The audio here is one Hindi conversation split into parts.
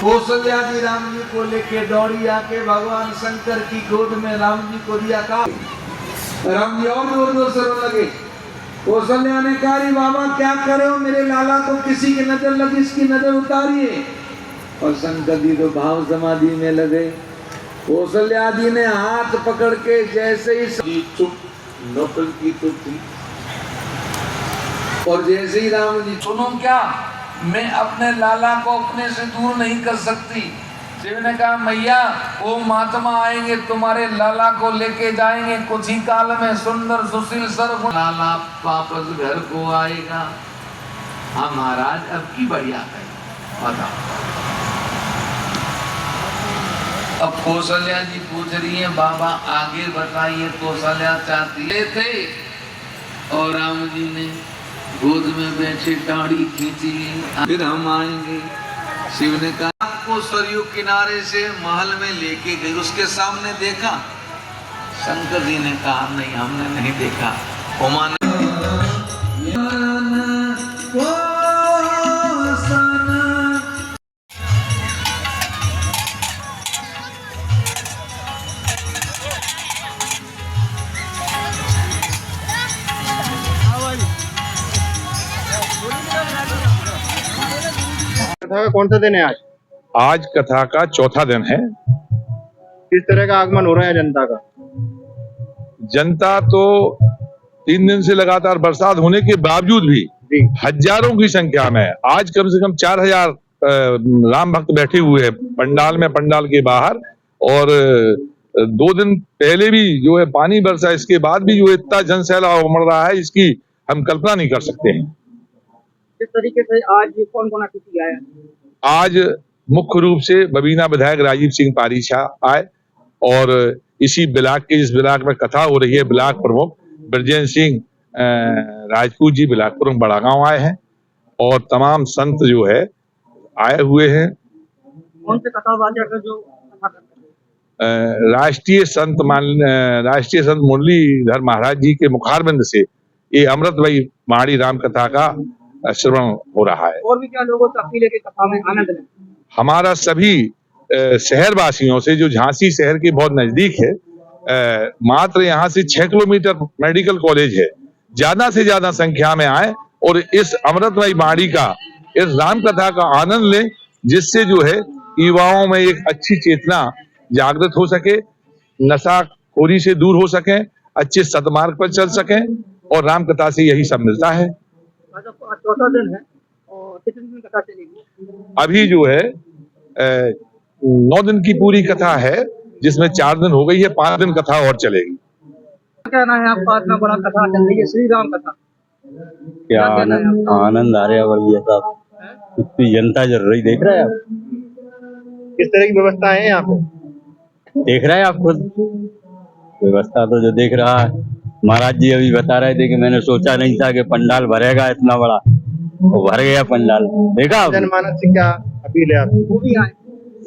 कौशल्या जी राम जी को लेके दौड़ी आके भगवान शंकर की गोद में राम जी को दिया। कहा राम जी और जोर जोर से रोने लगे। कौशल्या ने कहा रे बाबा क्या करे हो, मेरे लाला को किसी की नजर लगी, इसकी नजर उतारिए। और शंकर जी तो भाव समाधि में लगे। कौशल्या जी ने हाथ पकड़ के जैसे ही चुप, नौटंकी चुप थी। और जैसे ही राम जी सुनो क्या, मैं अपने लाला को अपने से दूर नहीं कर सकती। शिव ने कहा मैया वो महात्मा आएंगे तुम्हारे लाला को लेके जाएंगे, कुछ ही काल में सुंदर सुशील सर्वगुण लाला वापस घर को आएगा। हाँ महाराज अब की बढ़िया है बताओ। अब कौशल्या जी पूछ रही है बाबा आगे बताइए। कौशल्या चाहती थे और राम जी ने गोद में बैठे टाड़ी खींची, फिर हम आएंगे। शिव ने कहा आपको सरयू किनारे से महल में लेके गई, उसके सामने देखा। शंकर जी ने कहा नहीं हमने नहीं देखा। उमा ने कथा का कौन सा दिन है आज? आज कथा का चौथा दिन है। किस तरह का आगमन हो रहा है जनता का? जनता तो 3 दिन से लगातार बरसात होने के बावजूद भी हजारों की संख्या में आज कम से कम 4000 राम भक्त बैठे हुए हैं पंडाल में, पंडाल के बाहर। और 2 दिन पहले भी जो है पानी बरसा, इसके बाद भी जो इतना जनसैलाब उमड़ रहा है इसकी हम कल्पना नहीं कर सकते हैं। किस तरीके से आज कौन कौन अतिथि आया? आज मुख्य रूप से बबीना विधायक राजीव सिंह पारीशाह आए और इसी ब्लॉक के, जिस ब्लॉक में कथा हो रही है, ब्लॉक प्रमुख ब्रजेंद्र सिंह राजपूत जी ब्लॉक प्रमुख बड़ागांव आए हैं और तमाम संत जो है आए हुए हैं। कौन से कथावाचक जो राष्ट्रीय संत मुरलीधर महाराज जी के मुखारबिंद से ये अमृतमयी माड़ी राम कथा का श्रवण हो रहा है। और भी क्या लोगों से अपील है कि कथा में आनंद लें? हमारा सभी शहर वासियों से, जो झांसी शहर के बहुत नजदीक है, मात्र यहाँ से 6 किलोमीटर मेडिकल कॉलेज है, ज्यादा से ज्यादा संख्या में आए और इस अमृतमयी माड़ी का, इस राम कथा का आनंद लें, जिससे जो है युवाओं में एक अच्छी चेतना जागृत हो सके, नशाखोरी से दूर हो सके, अच्छे सदमार्ग पर चल सके। और राम कथा से यही सब मिलता है। चौथा दिन है और कितने दिन कथा चलेगी? अभी जो है 9 दिन की पूरी कथा है, जिसमें 4 दिन हो गई है, 5 दिन कथा और चलेगी। क्या नाम है आपका? इतना बड़ा कथा चल रही है, श्री राम कथा। क्या आनंद आ रहा है भैया साहब, इतनी जनता जल रही, देख रहे हैं आप? किस तरह की व्यवस्था है यहाँ पे? देख रहे हैं आप खुद व्यवस्था तो, जो देख रहा है। महाराज जी अभी बता रहे थे कि मैंने सोचा नहीं था कि पंडाल भरेगा इतना बड़ा, वो भर गया पंडाल। देखा जनमानस से क्या अपील है आपकी? वो भी आए,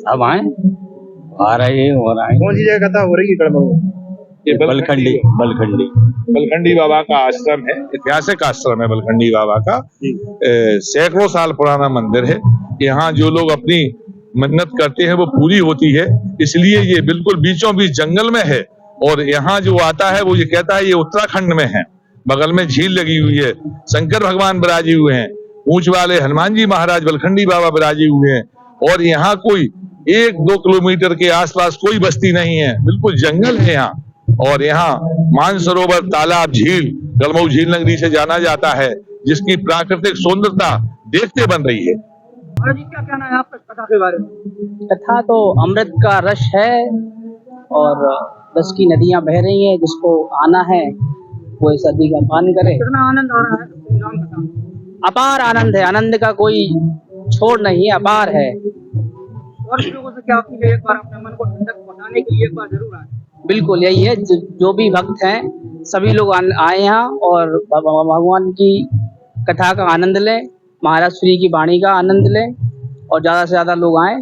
सब आए, आ रहे हैं और आए। कौन सी जगह कथा हो रही है? ये बलखंडी बाबा का आश्रम है, ऐतिहासिक आश्रम है बलखंडी बाबा का। सैकड़ों साल पुराना मंदिर है। यहाँ जो लोग अपनी मन्नत करते हैं वो पूरी होती है, इसलिए ये बिल्कुल बीचों बीच जंगल में है। और यहाँ जो आता है वो ये कहता है ये उत्तराखंड में है, बगल में झील लगी हुई है, शंकर भगवान विराजे हुए हैं, ऊंच वाले हनुमान जी महाराज बलखंडी बाबा विराजे हुए हैं। और यहाँ कोई 1-2 किलोमीटर के आसपास कोई बस्ती नहीं है, बिल्कुल जंगल है यहाँ। और यहाँ मानसरोवर, तालाब, झील, गलमऊ झील नगरी से जाना जाता है, जिसकी प्राकृतिक सुंदरता देखते बन रही है। महाराज जी क्या कहना है आपका कथा के बारे में? कथा तो अमृत का रस है और रस की नदियां बह रही हैं, जिसको आना है वो इस नदी का पान करे। कितना आनंद आ रहा है श्री राम कथा में? अपार आनंद है, आनंद का कोई छोड़ नहीं, अपार है। और भी लोगों से क्या अपील है? एक बार अपने मन को ठंडक पहुंचाने के लिए एक बार जरूर आए। बिल्कुल यही है, जो भी भक्त हैं सभी लोग आए यहाँ और भगवान की कथा का आनंद लें, महाराज श्री की वाणी का आनंद लें और ज्यादा से ज्यादा लोग आए।